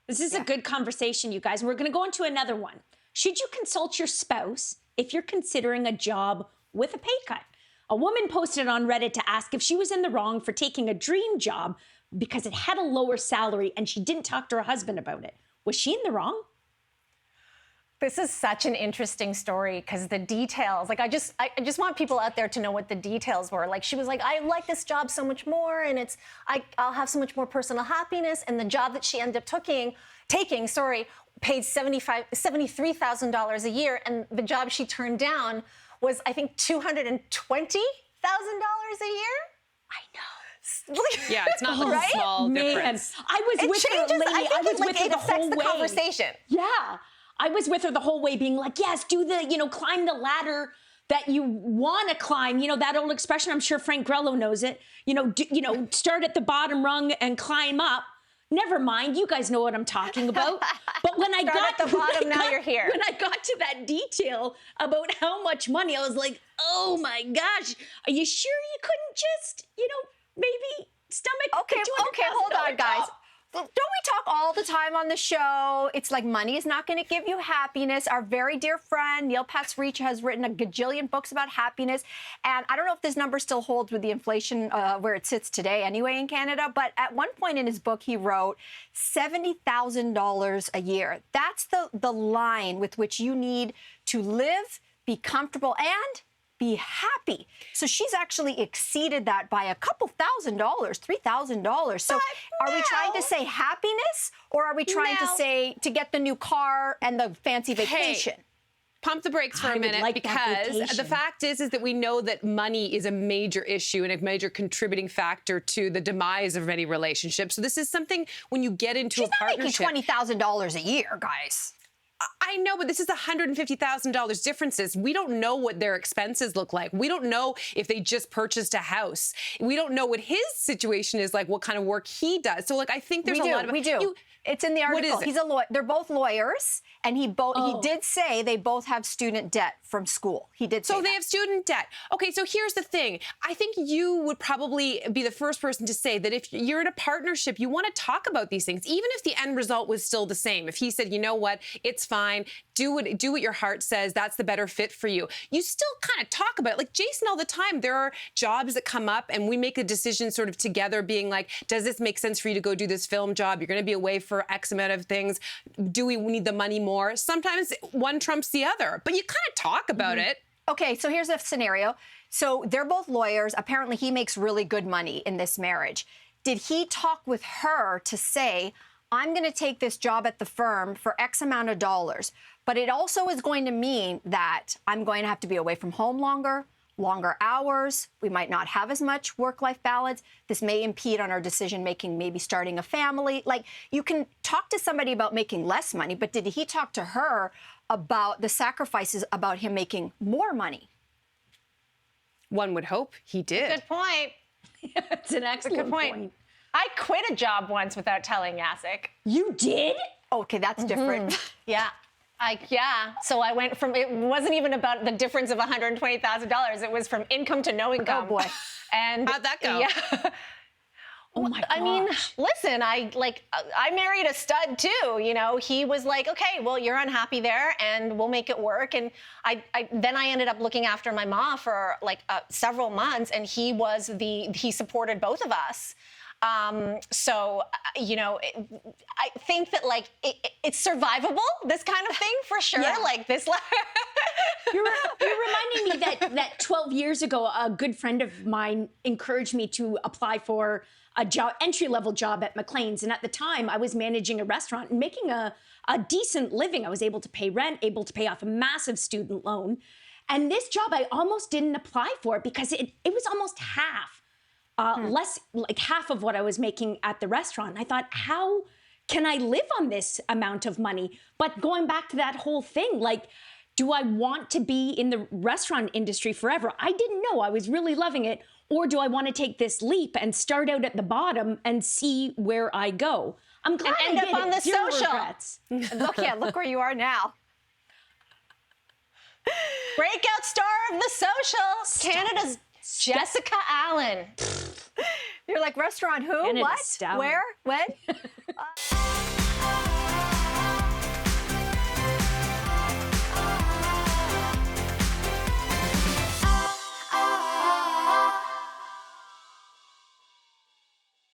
This is a good conversation, you guys. We're going to go into another one. Should you consult your spouse if you're considering a job with a pay cut? A woman posted on Reddit to ask if she was in the wrong for taking a dream job because it had a lower salary and she didn't talk to her husband about it. Was she in the wrong? This is such an interesting story because the details, like I just want people out there to know what the details were. Like she was like, I like this job so much more and I'll have so much more personal happiness. And the job that she ended up taking, paid $73,000 a year. And the job she turned down was, I think, $220,000 a year. I know. Yeah, it's not like a small difference. I was with her, Lainey. I was with her the whole way. Conversation. Yeah. I was with her the whole way being like, yes, do the, climb the ladder that you want to climb. That old expression, I'm sure Frank Grelo knows it. Start at the bottom rung and climb up. Never mind, you guys know what I'm talking about. But when I got at the bottom, now you're here. When I got to that detail about how much money, I was like, oh my gosh, are you sure you couldn't just, maybe stomach? Okay, hold on, guys. Don't we talk all the time on the show? It's like money is not going to give you happiness. Our very dear friend Neil Patzrich has written a gajillion books about happiness. And I don't know if this number still holds with the inflation where it sits today anyway in Canada. But at one point in his book, he wrote $70,000 a year. That's the line with which you need to live, be comfortable, and be happy. So she's actually exceeded that by a couple $1,000, $3,000. So are we trying to say happiness or are we trying to say to get the new car and the fancy vacation? Hey, pump the brakes for a minute because the fact is that we know that money is a major issue and a major contributing factor to the demise of many relationships. So this is something when you get into a partnership. She's not making $20,000 a year, guys. I know, but this is $150,000 differences. We don't know what their expenses look like. We don't know if they just purchased a house. We don't know what his situation is like, what kind of work he does. So, I think there's a lot of... We do. It's in the article. What is it? He's a lawyer. They're both lawyers, and he did say they both have student debt from school. He did say So they have student debt. Okay, so here's the thing. I think you would probably be the first person to say that if you're in a partnership, you want to talk about these things, even if the end result was still the same. If he said, you know what, it's fine, do what your heart says, that's the better fit for you. You still kind of talk about it. Like Jason all the time, there are jobs that come up and we make a decision sort of together being like, does this make sense for you to go do this film job? You're going to be away for X amount of things. Do we need the money more? Sometimes one trumps the other, but you kind of talk about it. Okay, so here's a scenario. So they're both lawyers. Apparently he makes really good money in this marriage. Did he talk with her to say, I'm going to take this job at the firm for X amount of dollars, but it also is going to mean that I'm going to have to be away from home longer hours. We might not have as much work-life balance. This may impede on our decision-making, maybe starting a family. Like, you can talk to somebody about making less money, but did he talk to her about the sacrifices about him making more money? One would hope he did. Good point. It's an excellent point. I quit a job once without telling Yasik. You did? Okay, that's different. Yeah. So I went from, it wasn't even about the difference of $120,000. It was from income to no income. Oh, boy. And how'd that go? Yeah. Oh, my gosh. I mean, listen, I married a stud, too. He was like, okay, well, you're unhappy there, and we'll make it work. And then I ended up looking after my mom for, several months, and he supported both of us. So, I think that it's survivable, this kind of thing for sure. Yeah. Like this. You're reminding me that 12 years ago, a good friend of mine encouraged me to apply for a job, entry-level job at McLean's. And at the time I was managing a restaurant and making a decent living. I was able to pay rent, able to pay off a massive student loan. And this job I almost didn't apply for because it was almost half. Less, like half of what I was making at the restaurant. I thought, how can I live on this amount of money? But going back to that whole thing, do I want to be in the restaurant industry forever? I didn't know. I was really loving it. Or do I want to take this leap and start out at the bottom and see where I go? I'm glad and end up on the social. Regrets. Look where you are now. Breakout star of the social, Canada's Jessica Allen. You're like, restaurant who? Canada's What? star. Where? When?